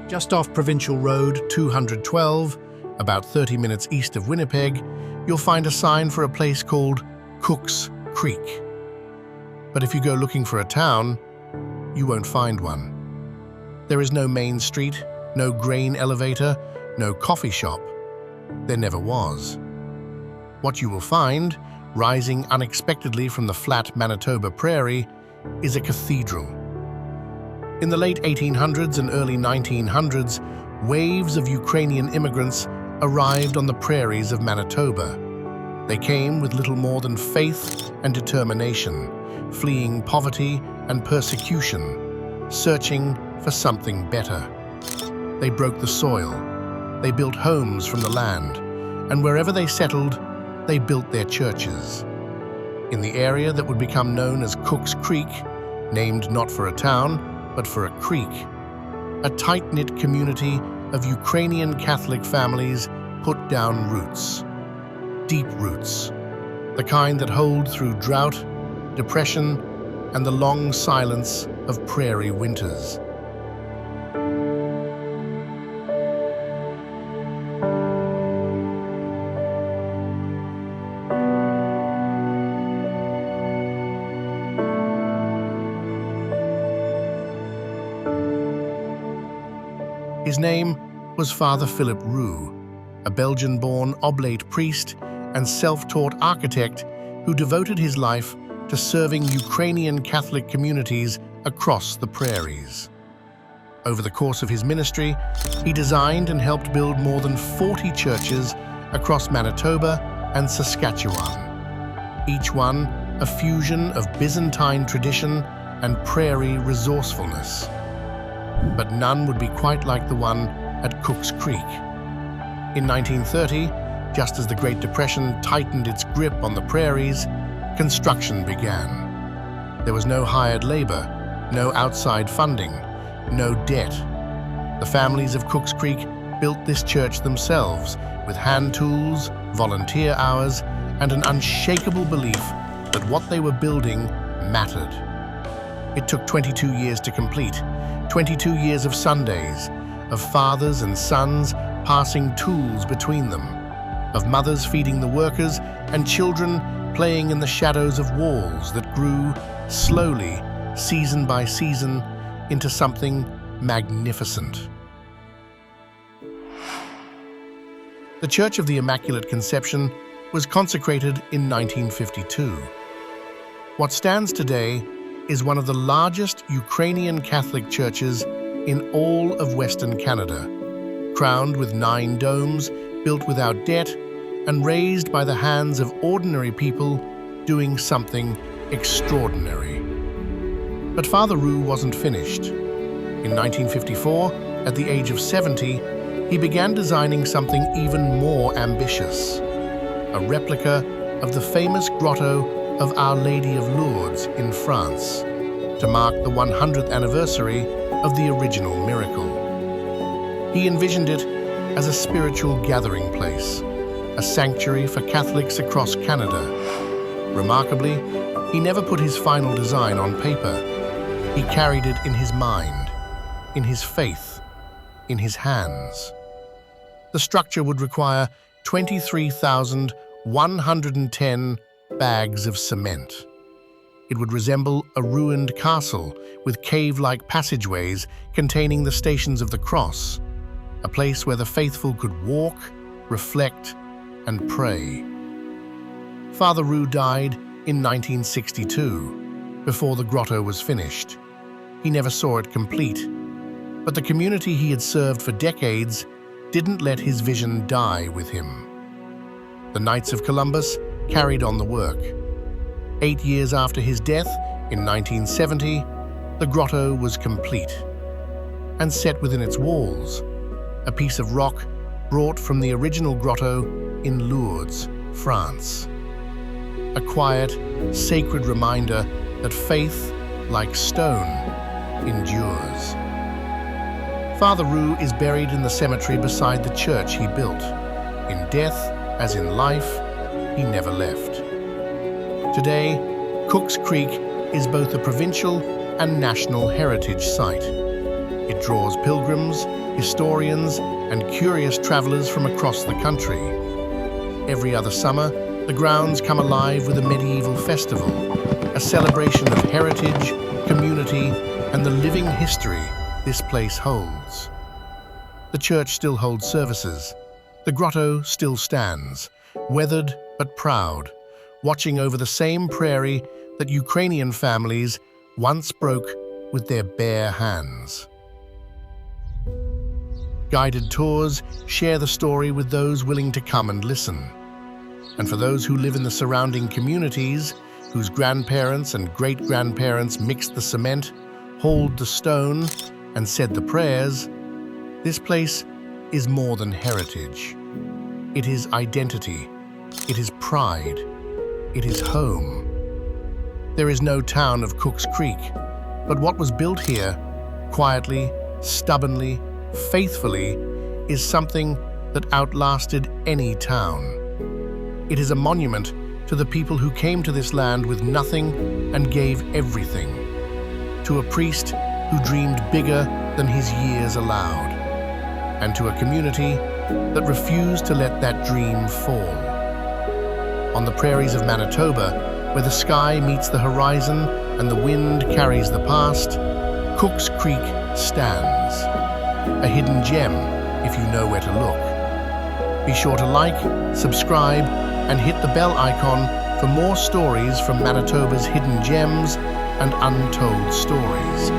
Just off Provincial Road 212, about 30 minutes east of Winnipeg, you'll find a sign for a place called Cook's Creek. But if you go looking for a town, you won't find one. There is no main street, no grain elevator, no coffee shop. There never was. What you will find, rising unexpectedly from the flat Manitoba prairie, is a cathedral. In the late 1800s and early 1900s, waves of Ukrainian immigrants arrived on the prairies of Manitoba. They came with little more than faith and determination, fleeing poverty and persecution, searching for something better. They broke the soil, they built homes from the land, and wherever they settled, they built their churches. In the area that would become known as Cook's Creek, named not for a town, but for a creek, a tight-knit community of Ukrainian Catholic families put down roots. Deep roots, the kind that hold through drought, depression, and the long silence of prairie winters. His name was Father Philip Ruh, a Belgian-born oblate priest and self-taught architect who devoted his life to serving Ukrainian Catholic communities across the prairies. Over the course of his ministry, he designed and helped build more than 40 churches across Manitoba and Saskatchewan, each one a fusion of Byzantine tradition and prairie resourcefulness. But none would be quite like the one at Cook's Creek. In 1930, just as the Great Depression tightened its grip on the prairies, construction began. There was no hired labor, no outside funding, no debt. The families of Cook's Creek built this church themselves with hand tools, volunteer hours, and an unshakable belief that what they were building mattered. It took 22 years to complete, 22 years of Sundays, of fathers and sons passing tools between them, of mothers feeding the workers and children playing in the shadows of walls that grew slowly, season by season, into something magnificent. The Church of the Immaculate Conception was consecrated in 1952. What stands today is one of the largest Ukrainian Catholic churches in all of Western Canada, crowned with 9 domes, built without debt, and raised by the hands of ordinary people doing something extraordinary. But Father Ruh wasn't finished. In 1954, at the age of 70, he began designing something even more ambitious, a replica of the famous Grotto of Our Lady of Lourdes in France, to mark the 100th anniversary of the original miracle. He envisioned it as a spiritual gathering place, a sanctuary for Catholics across Canada. Remarkably, he never put his final design on paper. He carried it in his mind, in his faith, in his hands. The structure would require 23,110 bags of cement. It would resemble a ruined castle with cave-like passageways containing the Stations of the Cross, a place where the faithful could walk, reflect, and pray. Father Ruh died in 1962, before the grotto was finished. He never saw it complete, but the community he had served for decades didn't let his vision die with him. The Knights of Columbus carried on the work. 8 years after his death, in 1970, the grotto was complete. And set within its walls, a piece of rock brought from the original grotto in Lourdes, France. A quiet, sacred reminder that faith, like stone, endures. Father Ruh is buried in the cemetery beside the church he built. In death, as in life, he never left. Today, Cook's Creek is both a provincial and national heritage site. It draws pilgrims, historians, and curious travelers from across the country. Every other summer, the grounds come alive with a medieval festival, a celebration of heritage, community, and the living history this place holds. The church still holds services. The grotto still stands, weathered but proud, watching over the same prairie that Ukrainian families once broke with their bare hands. Guided tours share the story with those willing to come and listen. And for those who live in the surrounding communities, whose grandparents and great-grandparents mixed the cement, hauled the stone, and said the prayers, this place is more than heritage. It is identity. It is pride. It is home. There is no town of Cook's Creek, but what was built here, quietly, stubbornly, faithfully, is something that outlasted any town. It is a monument to the people who came to this land with nothing and gave everything, to a priest who dreamed bigger than his years allowed, and to a community that refused to let that dream fall. On the prairies of Manitoba, where the sky meets the horizon and the wind carries the past, Cook's Creek stands, a hidden gem if you know where to look. Be sure to like, subscribe, and hit the bell icon for more stories from Manitoba's hidden gems and untold stories.